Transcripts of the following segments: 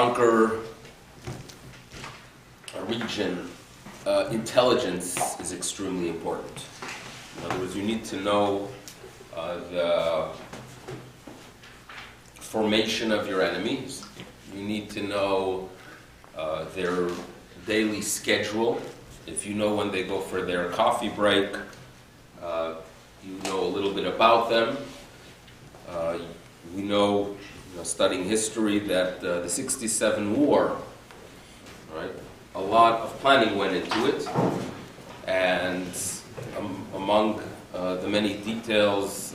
conquer a region, intelligence is extremely important. In other words, you need to know the formation of your enemies. You need to know their daily schedule. If you know when they go for their coffee break, you know a little bit about them. We know, studying history, that the '67 war, right? A lot of planning went into it, and among the many details,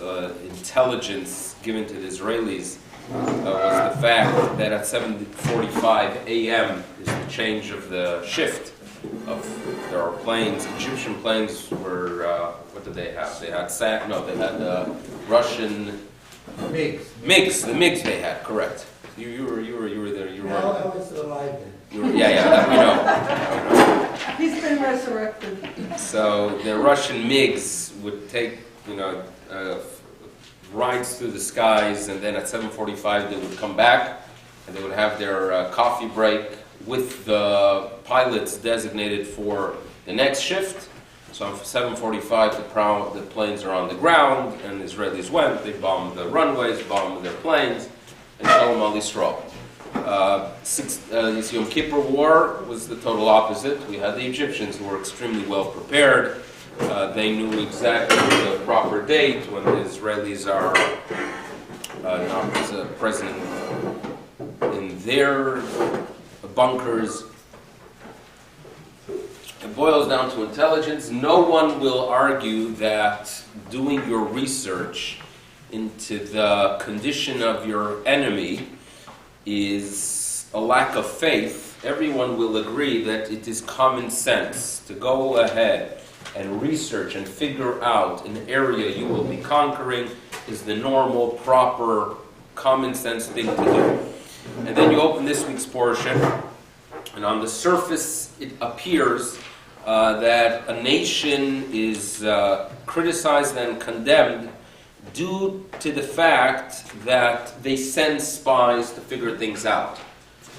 intelligence given to the Israelis was the fact that at 7:45 a.m. is the change of the shift. There are planes. Egyptian planes were what did they have? They had Russian MiGs. The MiGs they had, correct. You were there. You were. No, I was alive then. That we know. He's been resurrected. So the Russian MiGs would take, rides through the skies, and then at 7:45 they would come back, and they would have their coffee break with the pilots designated for the next shift. So at 7:45 the planes are on the ground, and the Israelis went. They bombed the runways, bombed their planes, and Shalom al Yisrael. The Yom Kippur War was the total opposite. We had the Egyptians who were extremely well prepared. They knew exactly the proper date when the Israelis are not present in their bunkers. It boils down to intelligence. No one will argue that doing your research into the condition of your enemy is a lack of faith. Everyone will agree that it is common sense to go ahead and research and figure out an area you will be conquering is the normal, proper, common sense thing to do. And then you open this week's portion, and on the surface it appears that a nation is criticized and condemned due to the fact that they send spies to figure things out.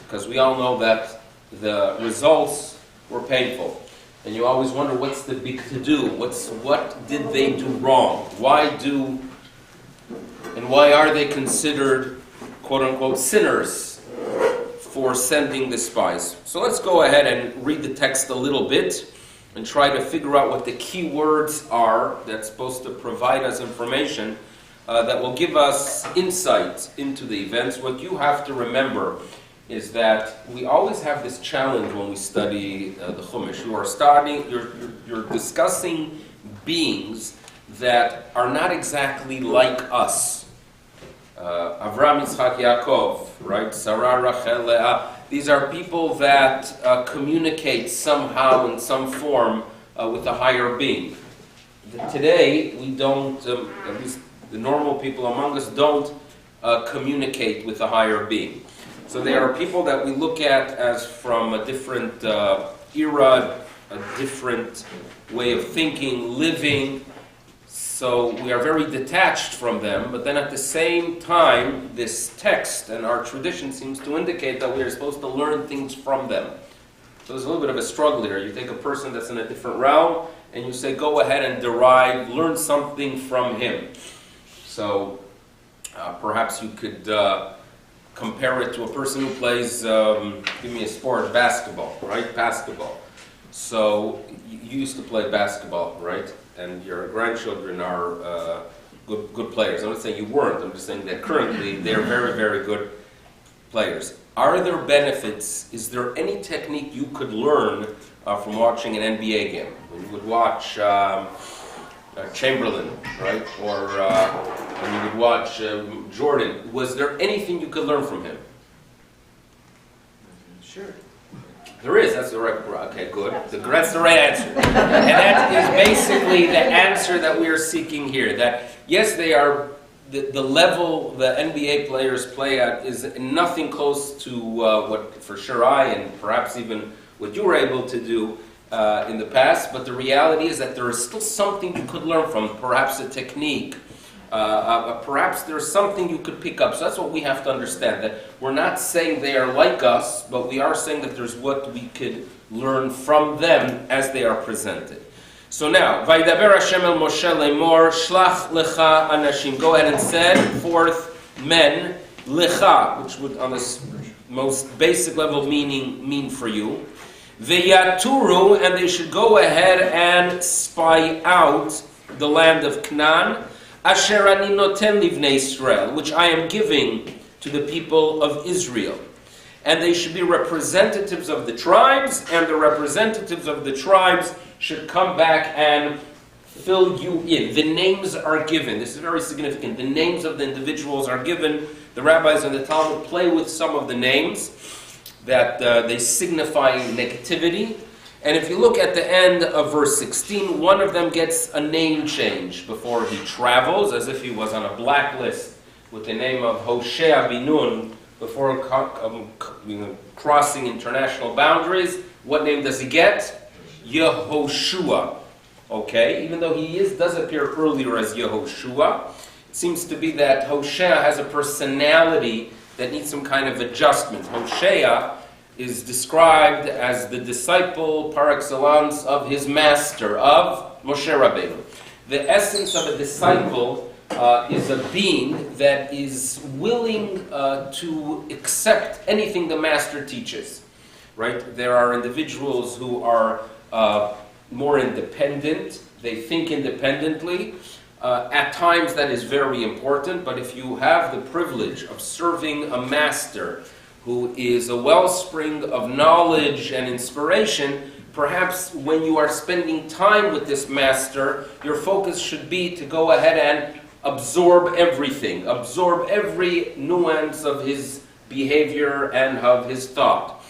Because we all know that the results were painful. And you always wonder, what's the big to-do? What did they do wrong? Why are they considered, quote-unquote, sinners for sending the spies? So let's go ahead and read the text a little bit and try to figure out what the key words are that's supposed to provide us information that will give us insight into the events. What you have to remember is that we always have this challenge when we study the Chumash. You're discussing beings that are not exactly like us. Avram, Yitzchak, Yaakov, right? Sarah, Rachel, Leah. These are people that communicate somehow in some form with a higher being. Today, we don't, at least the normal people among us don't communicate with a higher being. So they are people that we look at as from a different era, a different way of thinking, living. So we are very detached from them, but then at the same time, this text and our tradition seems to indicate that we are supposed to learn things from them. So there's a little bit of a struggle here. You take a person that's in a different realm, and you say, go ahead and learn something from him. So perhaps you could compare it to a person who plays, give me a sport, basketball, right? Basketball. So you used to play basketball, right? And your grandchildren are good players. I'm not saying you weren't. I'm just saying that currently they're very, very good players. Are there benefits? Is there any technique you could learn from watching an NBA game? When you would watch Chamberlain, right? Or when you would watch Jordan. Was there anything you could learn from him? Sure. There is. That's the right. Okay, good. That's the right answer, and that is basically the answer that we are seeking here. That yes, they are the level the NBA players play at is nothing close to what for sure I and perhaps even what you were able to do in the past. But the reality is that there is still something you could learn from, perhaps a technique Perhaps there's something you could pick up. So that's what we have to understand, that we're not saying they are like us, but we are saying that there's what we could learn from them as they are presented. So now, Vaydaber Hashem el Moshe lemor, Shlach lecha anashim. Go ahead and send forth men, lecha, which would on this most basic level mean for you. Veyaturu, and they should go ahead and spy out the land of Canaan, Asher ani noten livnei Israel, which I am giving to the people of Israel. And they should be representatives of the tribes, and the representatives of the tribes should come back and fill you in. The names are given. This is very significant. The names of the individuals are given. The rabbis and the Talmud play with some of the names that they signify negativity. And if you look at the end of verse 16, one of them gets a name change before he travels, as if he was on a blacklist with the name of Hoshea bin Nun before crossing international boundaries. What name does he get? Yehoshua. Okay, even though he does appear earlier as Yehoshua, it seems to be that Hoshea has a personality that needs some kind of adjustment. Hoshea is described as the disciple par excellence of his master, of Moshe Rabbeinu. The essence of a disciple is a being that is willing to accept anything the master teaches. Right? There are individuals who are more independent. They think independently. At times that is very important, but if you have the privilege of serving a master who is a wellspring of knowledge and inspiration, perhaps when you are spending time with this master, your focus should be to go ahead and absorb everything, absorb every nuance of his behavior and of his thought.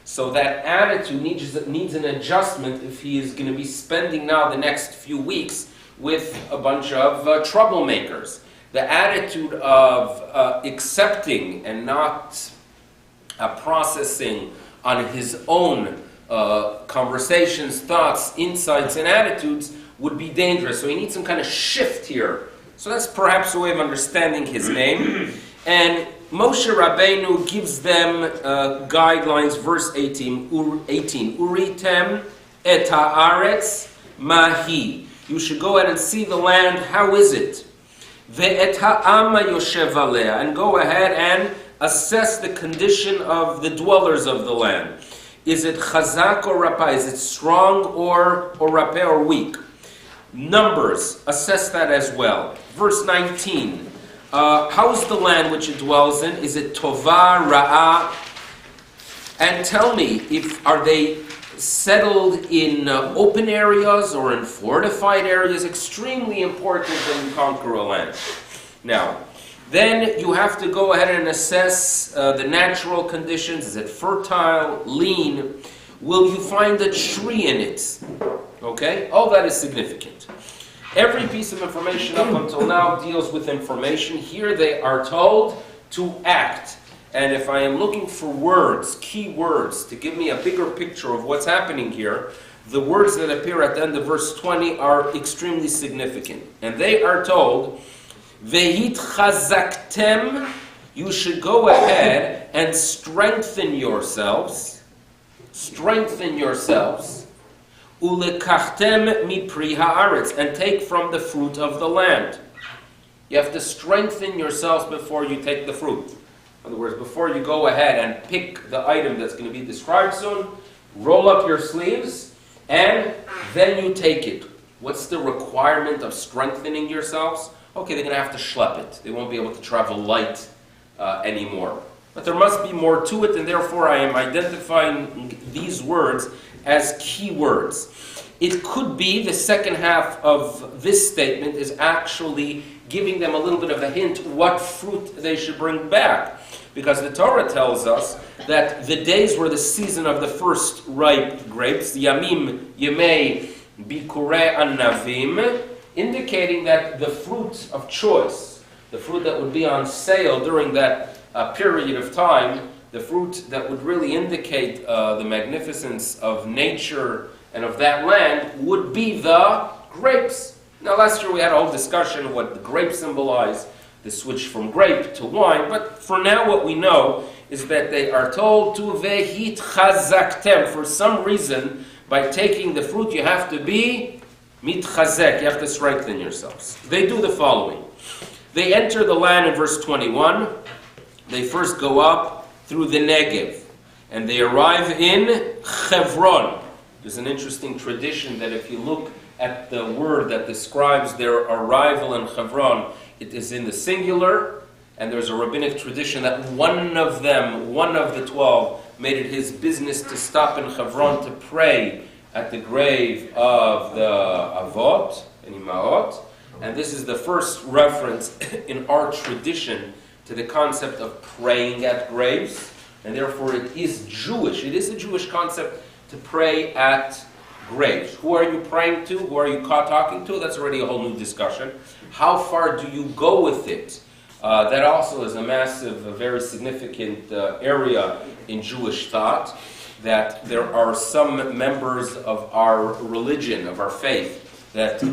So that attitude needs an adjustment if he is going to be spending now the next few weeks with a bunch of troublemakers. The attitude of accepting and not processing on his own conversations, thoughts, insights, and attitudes would be dangerous. So he needs some kind of shift here. So that's perhaps a way of understanding his name. And Moshe Rabbeinu gives them guidelines, verse 18, Uritem et haaretz mahi. You should go ahead and see the land, how is it? Ve'et ha'ama yoshev alea, and go ahead and assess the condition of the dwellers of the land. Is it chazak or rapah? Is it strong or rapeh or weak? Numbers, assess that as well. Verse 19. How is the land which it dwells in? Is it tovah, ra'ah? And tell me, are they settled in open areas or in fortified areas? Extremely important when you conquer a land. Now, then you have to go ahead and assess the natural conditions. Is it fertile, lean? Will you find a tree in it? Okay? All that is significant. Every piece of information up until now deals with information. Here they are told to act. And if I am looking for words, key words, to give me a bigger picture of what's happening here, the words that appear at the end of verse 20 are extremely significant. And they are told, Vehit chazaktem, you should go ahead and strengthen yourselves. Strengthen yourselves. Ulekachtem mipri haaretz, and take from the fruit of the land. You have to strengthen yourselves before you take the fruit. In other words, before you go ahead and pick the item that's going to be described soon, roll up your sleeves, and then you take it. What's the requirement of strengthening yourselves? Okay, they're going to have to schlep it. They won't be able to travel light anymore. But there must be more to it, and therefore I am identifying these words as key words. It could be the second half of this statement is actually giving them a little bit of a hint what fruit they should bring back. Because the Torah tells us that the days were the season of the first ripe grapes, Yamim, Yemei, Bikurei Anavim, indicating that the fruit of choice, the fruit that would be on sale during that period of time, the fruit that would really indicate the magnificence of nature and of that land would be the grapes. Now, last year we had a whole discussion what the grape symbolized, the switch from grape to wine, but for now what we know is that they are told to vehit chazaktem. For some reason, by taking the fruit, you have to be mitchazek, you have to strengthen yourselves. They do the following. They enter the land in verse 21. They first go up through the Negev, and they arrive in Hebron. There's an interesting tradition that if you look at the word that describes their arrival in Hebron, it is in the singular, and there's a rabbinic tradition that one of the 12, made it his business to stop in Hebron to pray at the grave of the Avot and Imaot. And this is the first reference in our tradition to the concept of praying at graves, and therefore it is Jewish. It is a Jewish concept to pray at graves. Who are you praying to? Who are you talking to? That's already a whole new discussion. How far do you go with it? That also is a massive, a very significant area in Jewish thought, that there are some members of our religion, of our faith, that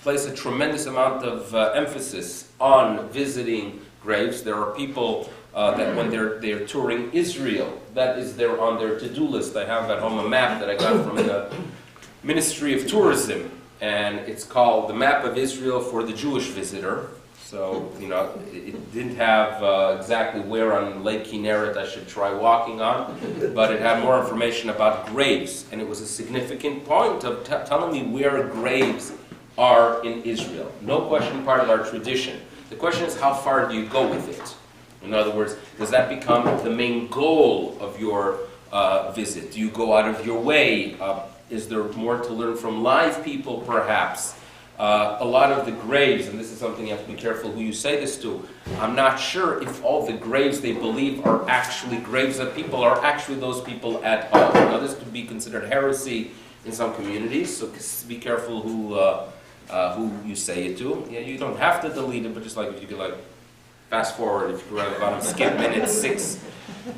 place a tremendous amount of emphasis on visiting graves. There are people that when they're touring Israel, that is on their to-do list. I have at home a map that I got from the Ministry of Tourism, and it's called the Map of Israel for the Jewish Visitor. So, it didn't have exactly where on Lake Kinneret I should try walking on, but it had more information about graves, and it was a significant point of telling me where graves are in Israel. No question part of our tradition. The question is, how far do you go with it? In other words, does that become the main goal of your visit? Do you go out of your way? Is there more to learn from live people, perhaps? A lot of the graves, and this is something you have to be careful who you say this to, I'm not sure if all the graves they believe are actually graves of people, are actually those people at all. Now, this could be considered heresy in some communities, so be careful who you say it to. Yeah, you don't have to delete it, but just like if you could fast forward, if you could skip minute 6.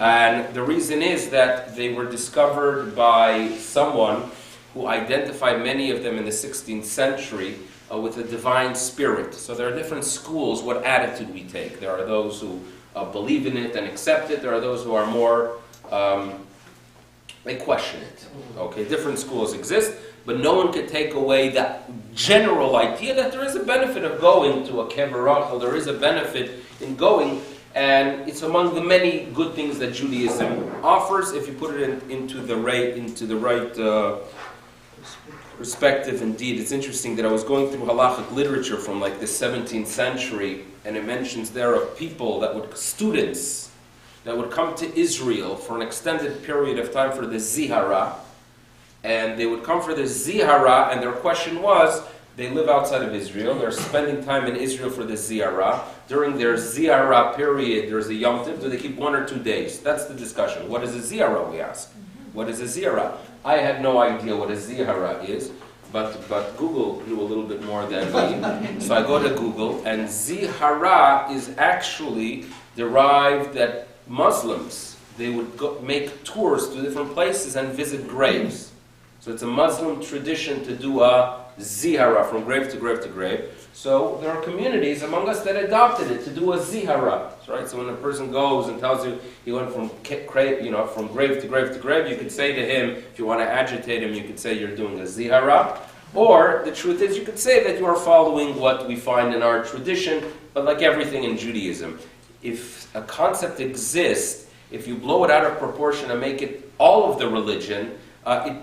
And the reason is that they were discovered by someone who identified many of them in the 16th century with a divine spirit. So there are different schools, what attitude we take. There are those who believe in it and accept it. There are those who are more, they question it. Okay, different schools exist, but no one could take away that general idea that there is a benefit of going to a kever Rachel. There is a benefit in going, and it's among the many good things that Judaism offers if you put it into the right perspective. Indeed, it's interesting that I was going through halachic literature from the 17th century, and it mentions there of people students that would come to Israel for an extended period of time for the zihara, and they would come for the zihara, and their question was, they live outside of Israel, they're spending time in Israel for the zihara. During their zihara period, there's a yom tov, do they keep 1 or 2 days? That's the discussion. What is a zihara, we ask? What is a zihara? I had no idea what a zihara is, but Google knew a little bit more than me. So I go to Google, and zihara is actually derived that Muslims, they would make tours to different places and visit graves. So it's a Muslim tradition to do a zihara from grave to grave to grave. So there are communities among us that adopted it to do a zihara, right? So when a person goes and tells you he went from grave to grave to grave, you could say to him, if you want to agitate him, you could say you're doing a zihara. Or the truth is, you could say that you are following what we find in our tradition, but like everything in Judaism, if a concept exists, if you blow it out of proportion and make it all of the religion,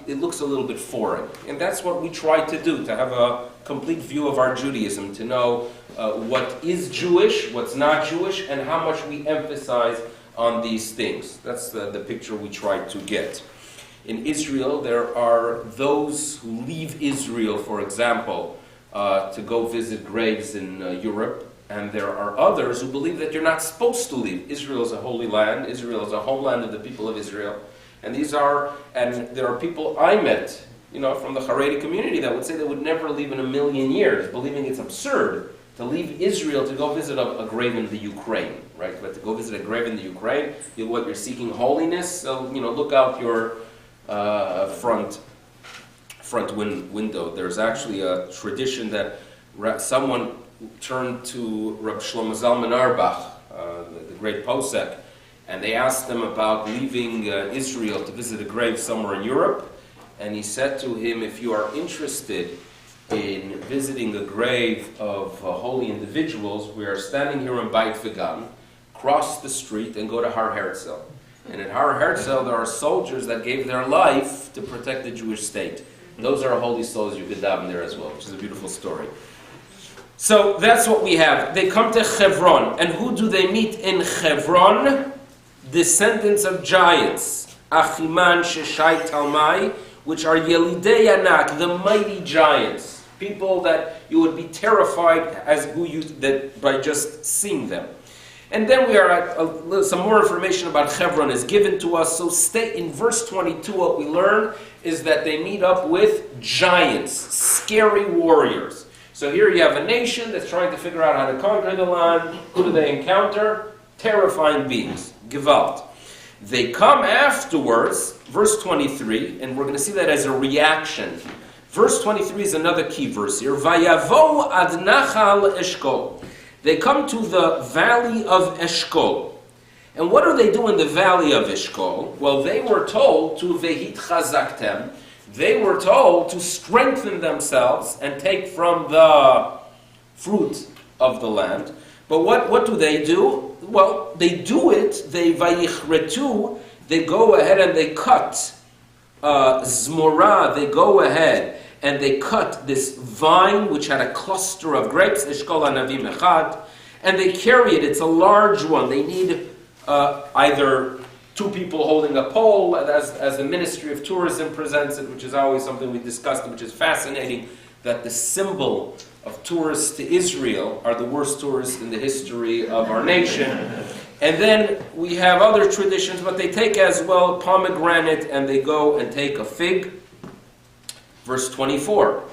it looks a little bit foreign. And that's what we try to do, to have a complete view of our Judaism, to know what is Jewish, what's not Jewish, and how much we emphasize on these things. That's the picture we try to get. In Israel, there are those who leave Israel, for example, to go visit graves in Europe, and there are others who believe that you're not supposed to leave. Israel is a holy land. Israel is a homeland of the people of Israel. And there are people I met, from the Haredi community that would say they would never leave in a million years, believing it's absurd to leave Israel to go visit a grave in the Ukraine, right? But to go visit a grave in the Ukraine, you're seeking holiness, so, look out your front window. There's actually a tradition that someone turned to Reb Shlomo Zalman Auerbach, the great posek, and they asked him about leaving Israel to visit a grave somewhere in Europe. And he said to him, if you are interested in visiting a grave of holy individuals, we are standing here in Beit Vegan, cross the street and go to Har Herzl. And at Har Herzl there are soldiers that gave their life to protect the Jewish state. Those are holy souls. You could daven there as well, which is a beautiful story. So that's what we have. They come to Hebron. And who do they meet in Hebron? Descendants of giants. Achiman, Sheshai, Talmai, which are Yelidei Anak, the mighty giants. People that you would be terrified by just seeing them. And then we are at some more information about Hebron is given to us. So stay in verse 22. What we learn is that they meet up with giants, scary warriors. So here you have a nation that's trying to figure out how to conquer the land. Who do they encounter? Terrifying beings, Gewalt. They come afterwards, verse 23, and we're going to see that as a reaction. Verse 23 is another key verse here. Vayavo ad nachal Eshkol. They come to the valley of Eshkol. And what do they do in the valley of Eshkol? Well, they were told to vehit chazaktem. They were told to strengthen themselves and take from the fruit of the land. But what do they do? Well, they do it, they vayichretu, they go ahead and they cut zmora, they go ahead and they cut this vine which had a cluster of grapes, Eshkol Anavim Echad, and they carry it. It's a large one. They need either two people holding a pole, as the Ministry of Tourism presents it, which is always something we discussed, which is fascinating, that the symbol of tourists to Israel are the worst tourists in the history of our nation. And then we have other traditions, but they take as well pomegranate and they go and take a fig. Verse 24.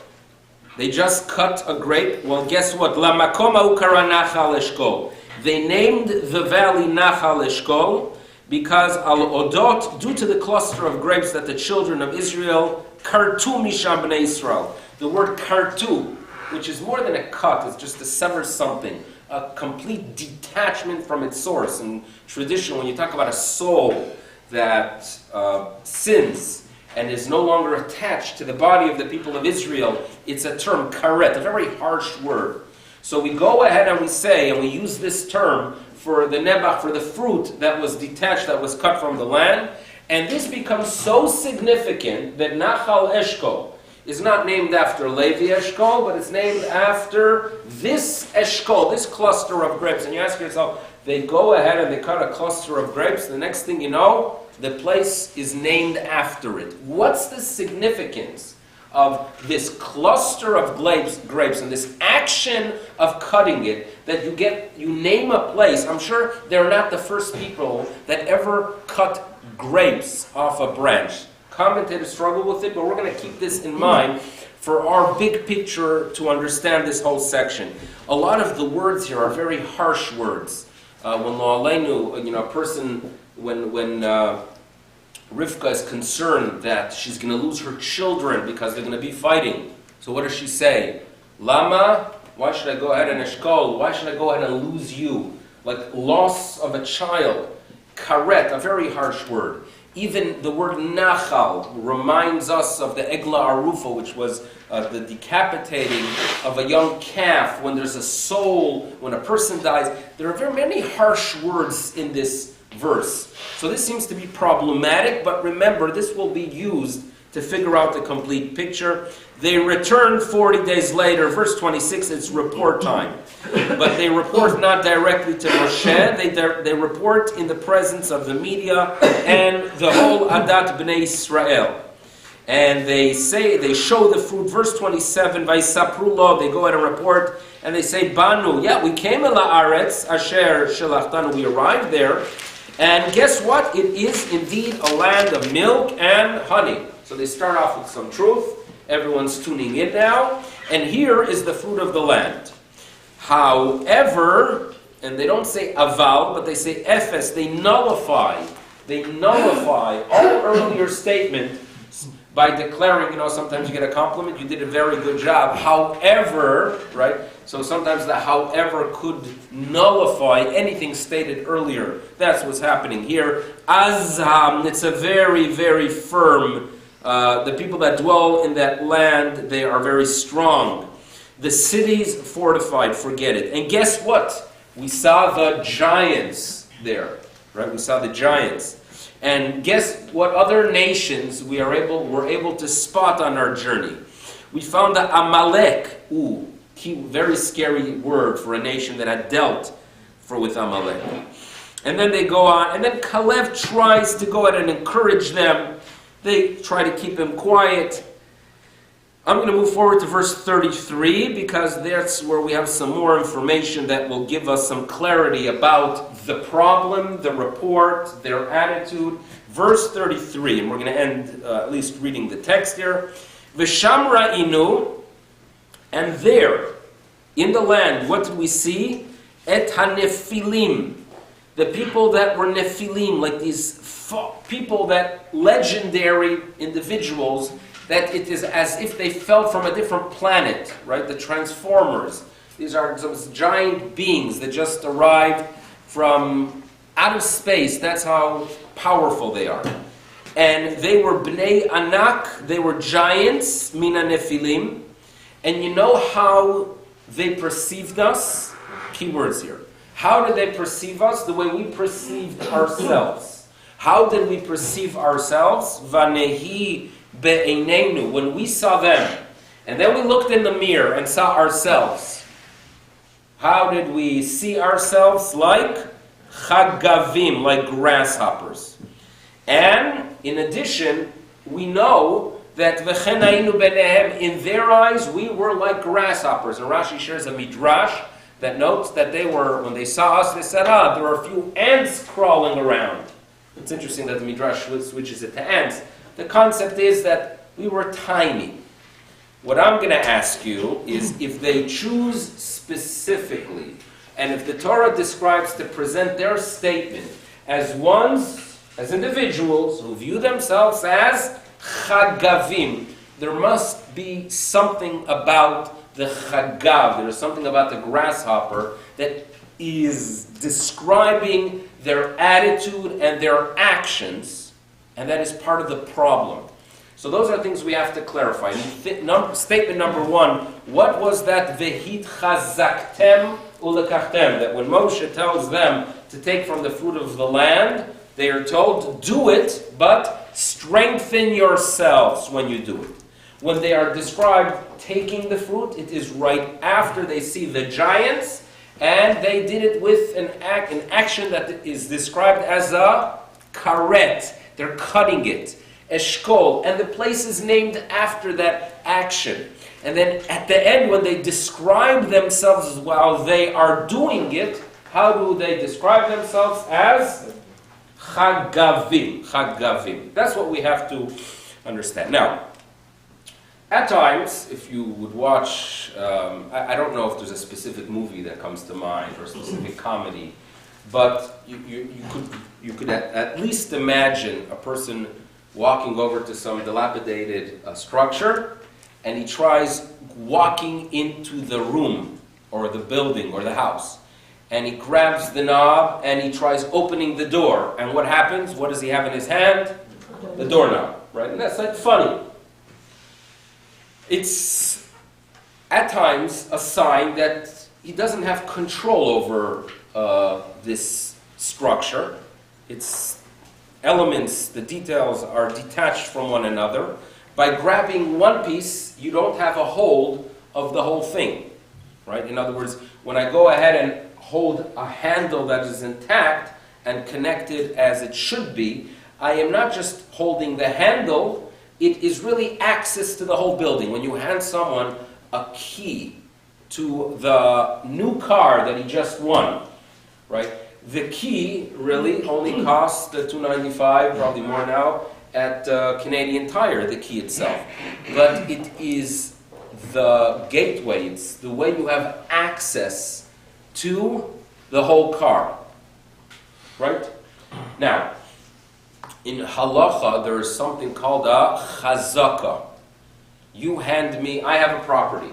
They just cut a grape. Well, guess what? La makoma ukara nachal eshkol. They named the valley Nachal Eshkol because al odot, due to the cluster of grapes that the children of Israel kartu misham bnei Israel. The word kartu, which is more than a cut, it's just to sever something, a complete detachment from its source. In tradition, when you talk about a soul that sins and is no longer attached to the body of the people of Israel, it's a term, karet, a very harsh word. So we go ahead and we say, and we use this term for the nebach, for the fruit that was detached, that was cut from the land, and this becomes so significant that Nachal Eshkol is not named after Levi Eshkol, but it's named after this Eshkol, this cluster of grapes. And you ask yourself, they go ahead and they cut a cluster of grapes, the next thing you know, the place is named after it. What's the significance of this cluster of grapes and this action of cutting it, that you name a place? I'm sure they're not the first people that ever cut grapes off a branch. Commentators struggle with it, but we're going to keep this in mind for our big picture to understand this whole section. A lot of the words here are very harsh words. When Lo Aleinu, a person, when Rivka is concerned that she's going to lose her children because they're going to be fighting, so what does she say? Lama, why should I go ahead and eshkol? Why should I go ahead and lose you? Like loss of a child. Karet, a very harsh word. Even the word nachal reminds us of the egla arufa, which was the decapitating of a young calf when there's a soul, when a person dies. There are very many harsh words in this verse. So this seems to be problematic, but remember, this will be used to figure out the complete picture. They returned 40 days later. Verse 26, it's report time. But they report not directly to Moshe. They report in the presence of the media and the whole Adat Bnei Israel. And they show the fruit. Verse 27, Vaisapru lo, they go ahead and report, and they say, Banu, yeah, we came ela aretz, asher shelachtanu, we arrived there, and guess what? It is indeed a land of milk and honey. So they start off with some truth. Everyone's tuning in now. And here is the fruit of the land. However, and they don't say aval, but they say ephes. They nullify all earlier statements by declaring, sometimes you get a compliment, you did a very good job. However, right? So sometimes the however could nullify anything stated earlier. That's what's happening here. Azam, it's a very, very firm. The people that dwell in that land, they are very strong. The cities fortified, forget it. And guess what? We saw the giants there, right? We saw the giants. And guess what other nations were able to spot on our journey? We found the Amalek. Very scary word for a nation that had dealt with Amalek. And then they go on, and then Caleb tries to go out and encourage them. They try to keep him quiet. I'm going to move forward to verse 33 because that's where we have some more information that will give us some clarity about the problem, the report, their attitude. Verse 33, and we're going to end at least reading the text here. V'shamra inu, and there, in the land, what did we see? Et ha-nephilim, the people that were nephilim, like these people that legendary individuals, that it is as if they fell from a different planet, right? The Transformers. These are those giant beings that just arrived from out of space. That's how powerful they are. And they were Bnei Anak, they were giants, Mina Nephilim. And you know how they perceived us? Key words here. How did they perceive us? The way we perceived ourselves. How did we perceive ourselves? Vanehi be'einenu, when we saw them, and then we looked in the mirror and saw ourselves. How did we see ourselves? Like chagavim, like grasshoppers. And in addition, we know that v'chen hayinu benehem, in their eyes we were like grasshoppers. And Rashi shares a midrash that notes that they were, when they saw us, they said, there are a few ants crawling around. It's interesting that the midrash switches it to ants. The concept is that we were tiny. What I'm going to ask you is if they choose specifically, and if the Torah describes to present their statement as ones, as individuals who view themselves as chagavim, there must be something about the chagav, there is something about the grasshopper that is describing their attitude and their actions. And that is part of the problem. So those are things we have to clarify. Statement number one, what was that vehit chazaktem ulekachtem? That when Moshe tells them to take from the fruit of the land, they are told, do it, but strengthen yourselves when you do it. When they are described taking the fruit, it is right after they see the giants, and they did it with an action that is described as a karet. They're cutting it. Eshkol. And the place is named after that action. And then at the end, when they describe themselves while they are doing it, how do they describe themselves? As chagavim. Chagavim. That's what we have to understand. Now, at times, if you would watch, I don't know if there's a specific movie that comes to mind or a specific comedy, but you could at least imagine a person walking over to some dilapidated structure, and he tries walking into the room or the building or the house, and he grabs the knob and he tries opening the door, and what happens? What does he have in his hand? The doorknob, right? And that's like funny. It's at times a sign that he doesn't have control over this structure. Its elements, the details are detached from one another. By grabbing one piece, you don't have a hold of the whole thing, right? In other words, when I go ahead and hold a handle that is intact and connected as it should be, I am not just holding the handle, it is really access to the whole building. When you hand someone a key to the new car that he just won, right? The key really only costs $2.95, probably more now, at Canadian Tire, the key itself. But it is the gateway, it's the way you have access to the whole car. Right? Now, In halacha, there is something called a chazaka. You hand me, I have a property.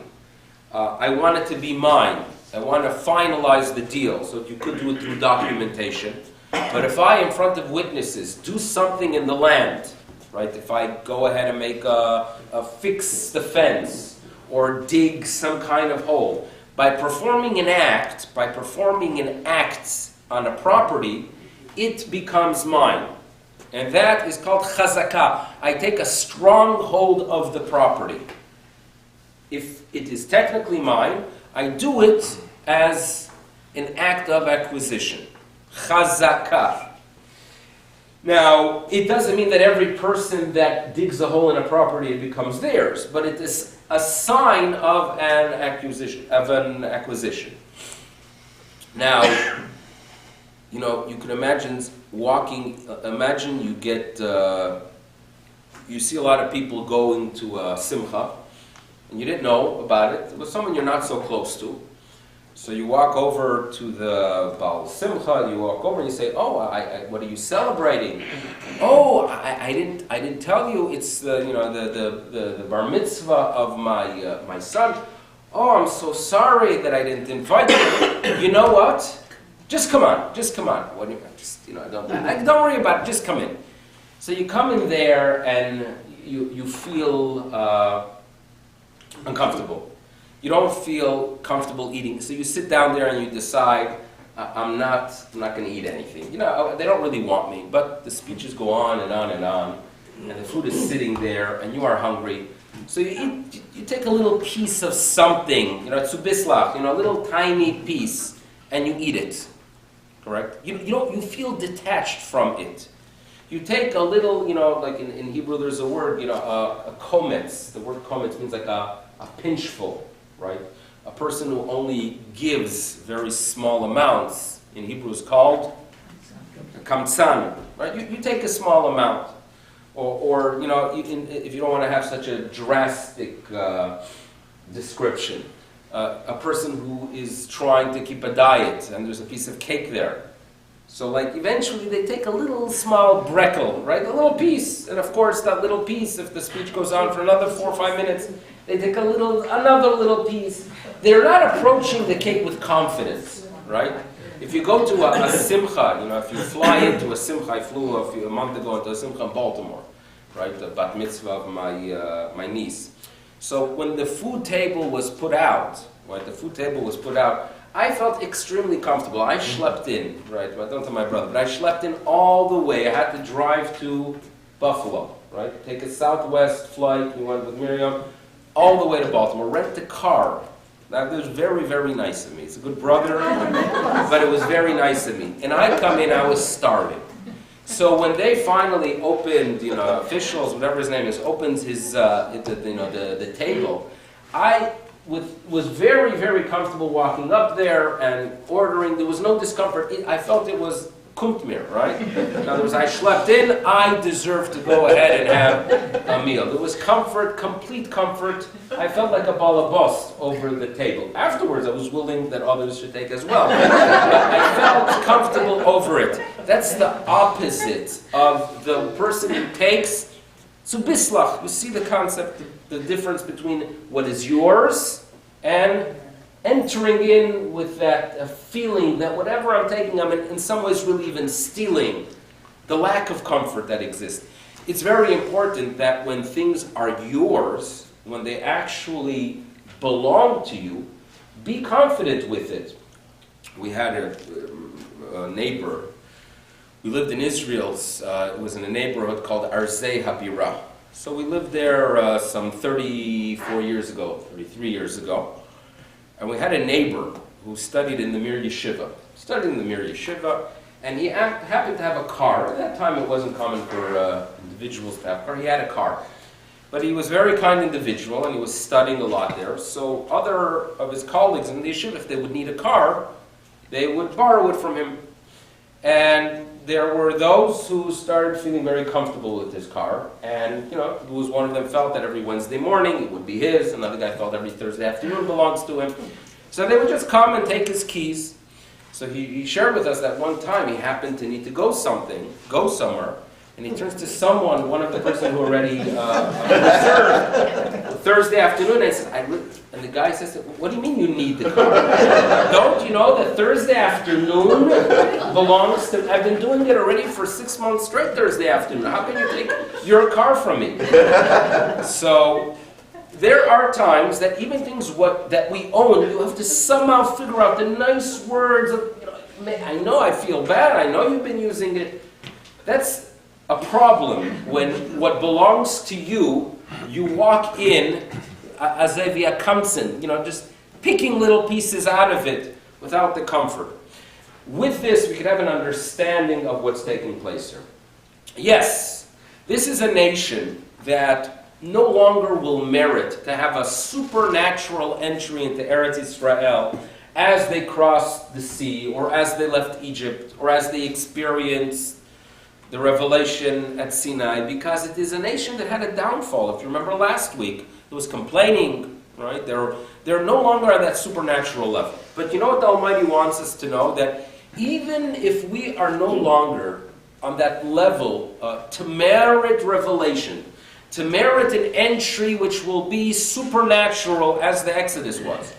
I want it to be mine. I want to finalize the deal. So you could do it through documentation. But if I, in front of witnesses, do something in the land, right? If I go ahead and make fix the fence or dig some kind of hole, by performing an act on a property, it becomes mine. And that is called chazakah. I take a strong hold of the property. If it is technically mine, I do it as an act of acquisition. Chazakah. Now, it doesn't mean that every person that digs a hole in a property, it becomes theirs, but it is a sign of an acquisition. Now, you can imagine walking. Imagine you get. You see a lot of people going to a simcha, and you didn't know about it. It was someone you're not so close to. So you walk over to the Baal Simcha. You walk over and you say, "Oh, what are you celebrating?" "Oh, I didn't tell you. It's the bar mitzvah of my son." "Oh, I'm so sorry that I didn't invite you." "You know what? Just come on. What do you, don't worry about it. Just come in." So you come in there and you feel uncomfortable. You don't feel comfortable eating, so you sit down there and you decide, I'm not going to eat anything. They don't really want me, but the speeches go on and on and on, and the food is sitting there, and you are hungry. So you take a little piece of something, tzubislach, a little tiny piece, and you eat it. Correct? You feel detached from it. You take a little, like in Hebrew there's a word, a kometz. The word kometz means like a pinchful. Right? A person who only gives very small amounts, in Hebrew is called a kamtzan. Right? You take a small amount. Or if you don't want to have such a drastic description, a person who is trying to keep a diet and there's a piece of cake there. So eventually they take a little small brekel, right? A little piece. And of course that little piece, if the speech goes on for another 4 or 5 minutes, they take another little piece. They're not approaching the cake with confidence, right? If you go to a simcha, if you fly into a simcha, I flew a month ago into a simcha in Baltimore, right? The bat mitzvah of my niece. So when the food table was put out, I felt extremely comfortable. I schlepped in, right? I don't tell my brother, but I schlepped in all the way. I had to drive to Buffalo, right? Take a Southwest flight. We went with Miriam all the way to Baltimore. Rent a car. That was very, very nice of me. It's a good brother, but it was very nice of me. And I come in, I was starving. So when they finally opened, officials, whatever his name is, opens his, the table, I was very, very comfortable walking up there and ordering. There was no discomfort. I felt it was kuntmir, right? In other words, I schlepped in. I deserved to go ahead and have a meal. There was comfort, complete comfort. I felt like a balabos over the table. Afterwards, I was willing that others should take as well. But I felt comfortable over it. That's the opposite of the person who takes tzubislach. You see the concept, the difference between what is yours and entering in with that feeling that whatever I'm taking, I'm in some ways really even stealing. The lack of comfort that exists. It's very important that when things are yours, when they actually belong to you, be confident with it. We had a neighbor. We lived in Israel. It was in a neighborhood called Arzei Habira. So we lived there some 34 years ago, 33 years ago. And we had a neighbor who studied in the Mir Yeshiva. And he happened to have a car. At that time it wasn't common for individuals to have a car. He had a car. But he was a very kind individual and he was studying a lot there. So other of his colleagues in the yeshiva, if they would need a car, they would borrow it from him. And there were those who started feeling very comfortable with his car. And, one of them felt that every Wednesday morning it would be his. Another guy felt every Thursday afternoon belongs to him. So they would just come and take his keys. So he shared with us that one time he happened to need to go somewhere. And he turns to someone, one of the person who already reserved Thursday afternoon, and says, and the guy says, what do you mean you need the car? Don't you know that Thursday afternoon belongs to, I've been doing it already for 6 months straight Thursday afternoon. How can you take your car from me? So, there are times that even things that we own, you have to somehow figure out the nice words of, I know I feel bad, I know you've been using it. That's a problem when what belongs to you, you walk in as a kamsen, just picking little pieces out of it without the comfort. With this, we could have an understanding of what's taking place here. Yes, this is a nation that no longer will merit to have a supernatural entry into Eretz Israel as they crossed the sea, or as they left Egypt, or as they experienced the revelation at Sinai, because it is a nation that had a downfall. If you remember last week, it was complaining, right? They're no longer at that supernatural level. But you know what the Almighty wants us to know? That even if we are no longer on that level to merit revelation, to merit an entry which will be supernatural as the Exodus was,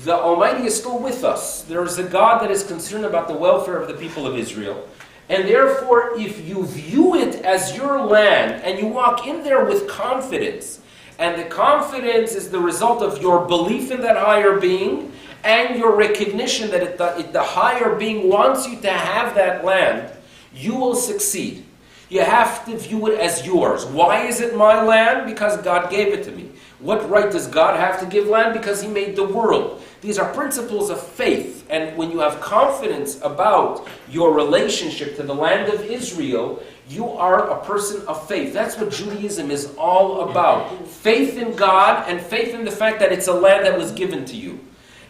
the Almighty is still with us. There is a God that is concerned about the welfare of the people of Israel. And therefore, if you view it as your land, and you walk in there with confidence, and the confidence is the result of your belief in that higher being, and your recognition that the higher being wants you to have that land, you will succeed. You have to view it as yours. Why is it my land? Because God gave it to me. What right does God have to give land? Because He made the world. These are principles of faith. And when you have confidence about your relationship to the land of Israel, you are a person of faith. That's what Judaism is all about. Faith in God and faith in the fact that it's a land that was given to you.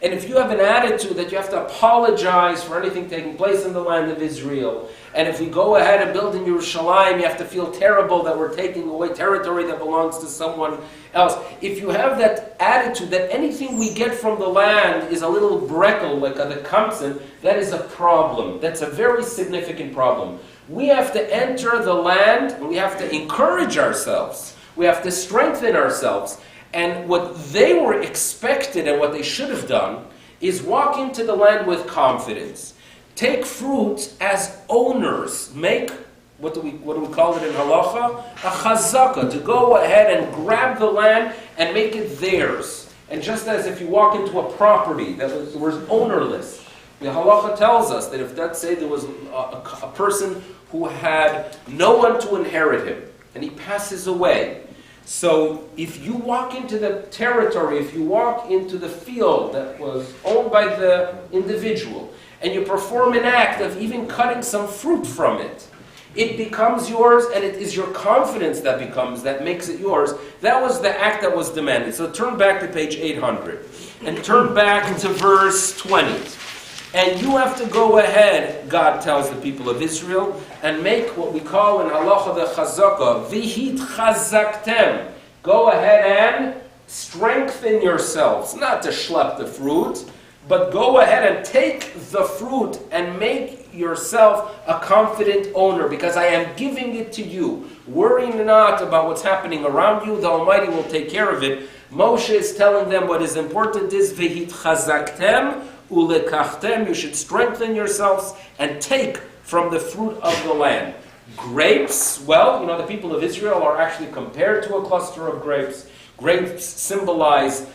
And if you have an attitude that you have to apologize for anything taking place in the land of Israel, and if we go ahead and build in Yerushalayim, you have to feel terrible that we're taking away territory that belongs to someone else. If you have that attitude that anything we get from the land is a little brekel, like the kamsen, that is a problem. That's a very significant problem. We have to enter the land, and we have to encourage ourselves. We have to strengthen ourselves. And what they were expected and what they should have done is walk into the land with confidence. Take fruit as owners. Make, what do we call it in halacha? A chazaka, to go ahead and grab the land and make it theirs. And just as if you walk into a property that was ownerless, the halacha tells us that if, let's say, there was a person who had no one to inherit him, and he passes away, so if you walk into the territory, if you walk into the field that was owned by the individual, and you perform an act of even cutting some fruit from it, it becomes yours, and it is your confidence that makes it yours. That was the act that was demanded. So turn back to page 800, and turn back to verse 20. And you have to go ahead, God tells the people of Israel, and make what we call in halacha the chazaka, vihit chazaktem. Go ahead and strengthen yourselves, not to schlep the fruit, but go ahead and take the fruit and make yourself a confident owner, because I am giving it to you. Worry not about what's happening around you, the Almighty will take care of it. Moshe is telling them what is important is vihit chazaktem, ulekachtem, you should strengthen yourselves and take from the fruit of the land. Grapes, well, the people of Israel are actually compared to a cluster of grapes. Grapes symbolize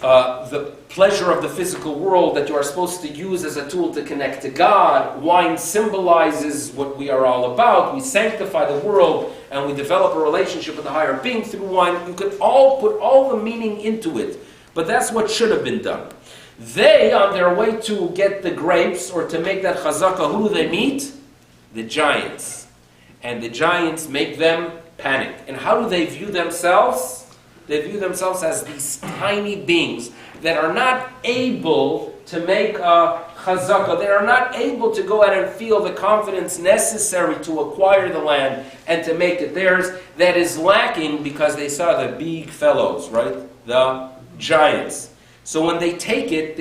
the pleasure of the physical world that you are supposed to use as a tool to connect to God. Wine symbolizes what we are all about. We sanctify the world and we develop a relationship with the higher being through wine. You could all put all the meaning into it, but that's what should have been done. They, on their way to get the grapes or to make that chazaka, who do they meet? The giants. And the giants make them panic. And how do they view themselves? They view themselves as these tiny beings that are not able to make a chazaka. They are not able to go out and feel the confidence necessary to acquire the land and to make it theirs. That is lacking because they saw the big fellows, right? The giants. So when they take it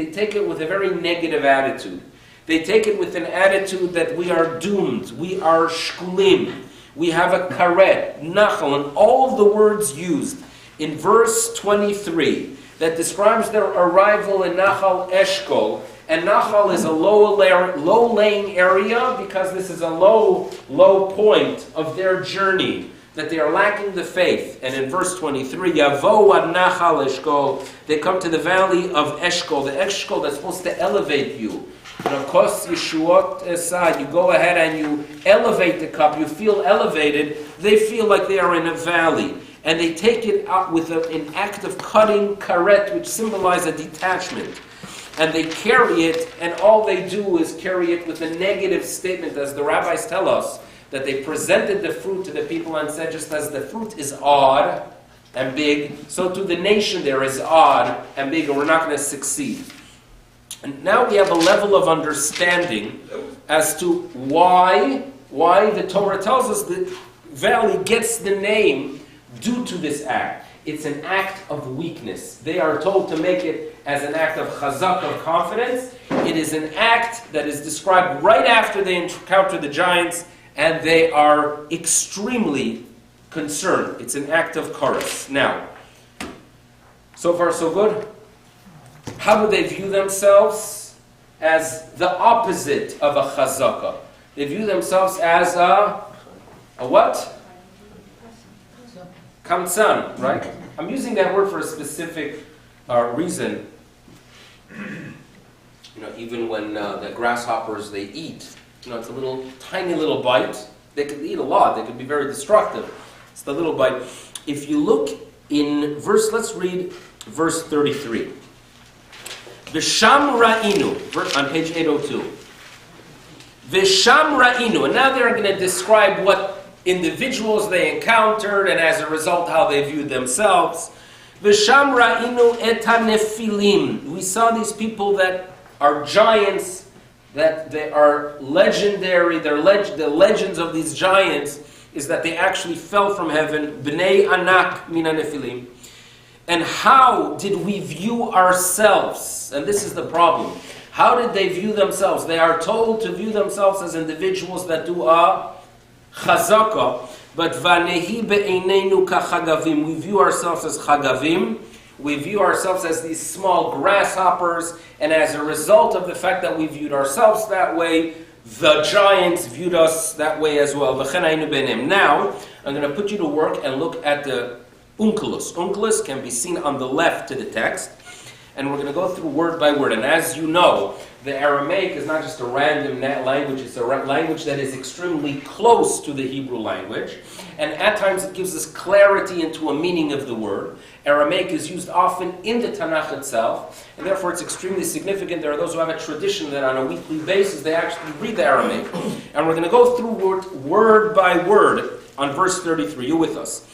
with a very negative attitude. They take it with an attitude that we are doomed. We are shkulim. We have a karet, nachal, and all of the words used in verse 23 that describes their arrival in Nachal Eshkol. And Nachal is a low-laying area because this is a low point of their journey, that they are lacking the faith. And in verse 23, Yavo ad Nachal Eshkol, they come to the valley of Eshkol, the Eshkol that's supposed to elevate you. And of course, Yeshuot Esad, you go ahead and you elevate the cup, you feel elevated, they feel like they are in a valley. And they take it out with an act of cutting karet, which symbolizes a detachment. And they carry it, and all they do is carry it with a negative statement, as the rabbis tell us, that they presented the fruit to the people and said, just as the fruit is odd and big, so to the nation there is odd and big, and we're not going to succeed. And now we have a level of understanding as to why the Torah tells us that valley gets the name due to this act. It's an act of weakness. They are told to make it as an act of chazak, of confidence. It is an act that is described right after they encounter the giants, and they are extremely concerned. It's an act of chorus. Now, so far so good. How do they view themselves? As the opposite of a chazaka. They view themselves as a what? Kamtzan, right? I'm using that word for a specific reason. Even when the grasshoppers, they eat, it's a little, tiny little bite. They could eat a lot. They could be very destructive. It's the little bite. If you look in let's read verse 33. V'sham ra'inu, on page 802. V'sham ra'inu, and now they're going to describe what individuals they encountered, and as a result, how they viewed themselves. V'sham ra'inu et hanefilim. We saw these people that are giants, that they are legendary. The legends of these giants is that they actually fell from heaven. Bnei anak min hanefilim. And how did we view ourselves? And this is the problem. How did they view themselves? They are told to view themselves as individuals that do a chazaka, but vanehi be'einenu kachagavim. We view ourselves as chagavim. We view ourselves as these small grasshoppers, and as a result of the fact that we viewed ourselves that way, the giants viewed us that way as well. Now, I'm going to put you to work and look at the unkelus. Unkelus can be seen on the left to the text, and we're going to go through word by word. And as you know, the Aramaic is not just a random language, it's a language that is extremely close to the Hebrew language, and at times it gives us clarity into a meaning of the word. Aramaic is used often in the Tanakh itself, and therefore it's extremely significant. There are those who have a tradition that on a weekly basis they actually read the Aramaic. And we're going to go through word by word on verse 33. You with us?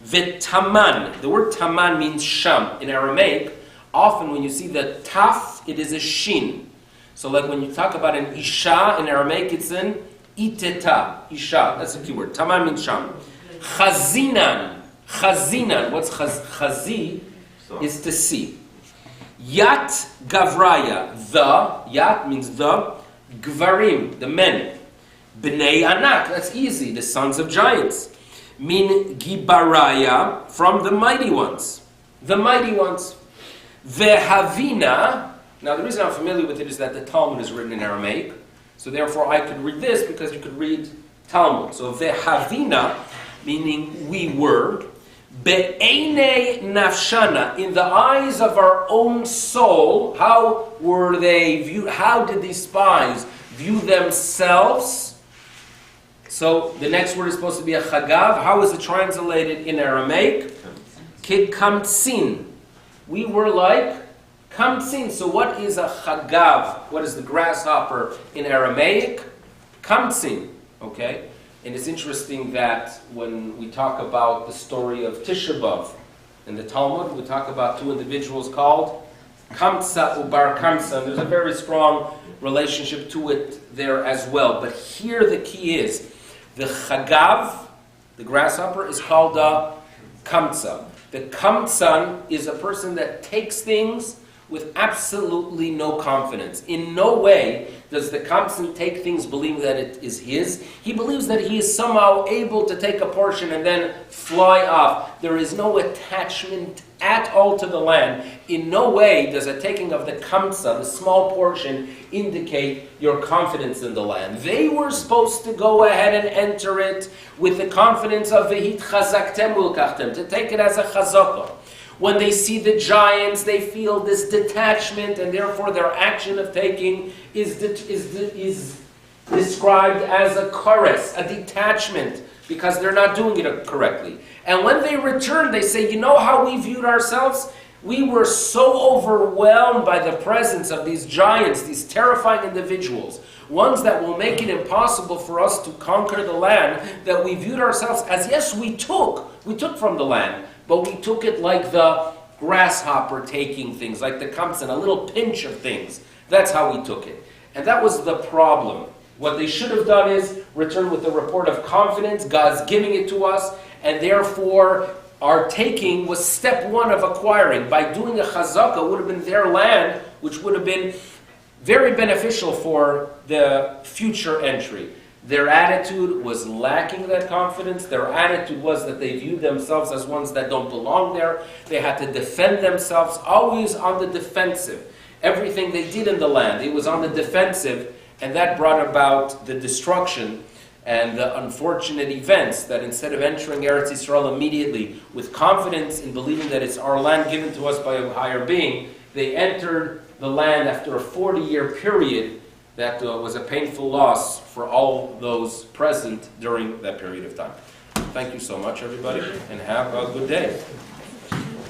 V'taman. The word taman means sham. In Aramaic, often when you see the taf, it is a shin. So like when you talk about an isha in Aramaic, it's an iteta, isha. That's a key word. Taman means sham. Chazinan. Chazinan. What's chazi? Is to see. Yat gavraya. The. Yat means the. Gvarim. The men. Bnei anak. That's easy. The sons of giants. Min gibaraya. From the mighty ones. The mighty ones. Vehavina. Now the reason I'm familiar with it is that the Talmud is written in Aramaic. So therefore I could read this because you could read Talmud. So vehavina, meaning we were. Be'einei nafshana, in the eyes of our own soul, how were they viewed? How did these spies view themselves? So the next word is supposed to be a chagav. How is it translated in Aramaic? Kikamtsin. We were like kamtsin. So what is a chagav? What is the grasshopper in Aramaic? Kamtsin. Okay? And it's interesting that when we talk about the story of Tisha B'Av in the Talmud, we talk about two individuals called Kamtsa ubar Kamsa. And there's a very strong relationship to it there as well. But here the key is, the chagav, the grasshopper, is called a kamtsa. The kamtsan is a person that takes things with absolutely no confidence. In no way does the Kamsan take things believing that it is his. He believes that he is somehow able to take a portion and then fly off. There is no attachment at all to the land. In no way does a taking of the Kamsa, the small portion, indicate your confidence in the land. They were supposed to go ahead and enter it with the confidence of Vehit Chazaktem Ulkachtem, to take it as a chazakah. When they see the giants, they feel this detachment, and therefore their action of taking is described as a chorus, a detachment, because they're not doing it correctly. And when they return, they say, you know how we viewed ourselves? We were so overwhelmed by the presence of these giants, these terrifying individuals, ones that will make it impossible for us to conquer the land, that we viewed ourselves as, yes, we took from the land, but we took it like the grasshopper taking things, like the kamsan, a little pinch of things. That's how we took it. And that was the problem. What they should have done is return with the report of confidence, God's giving it to us, and therefore our taking was step one of acquiring. By doing a chazakah, would have been their land, which would have been very beneficial for the future entry. Their attitude was lacking that confidence. Their attitude was that they viewed themselves as ones that don't belong there. They had to defend themselves, always on the defensive. Everything they did in the land, it was on the defensive, and that brought about the destruction and the unfortunate events that instead of entering Eretz Yisrael immediately with confidence in believing that it's our land given to us by a higher being, they entered the land after a 40-year period that was a painful loss for all those present during that period of time. Thank you so much, everybody, and have a good day.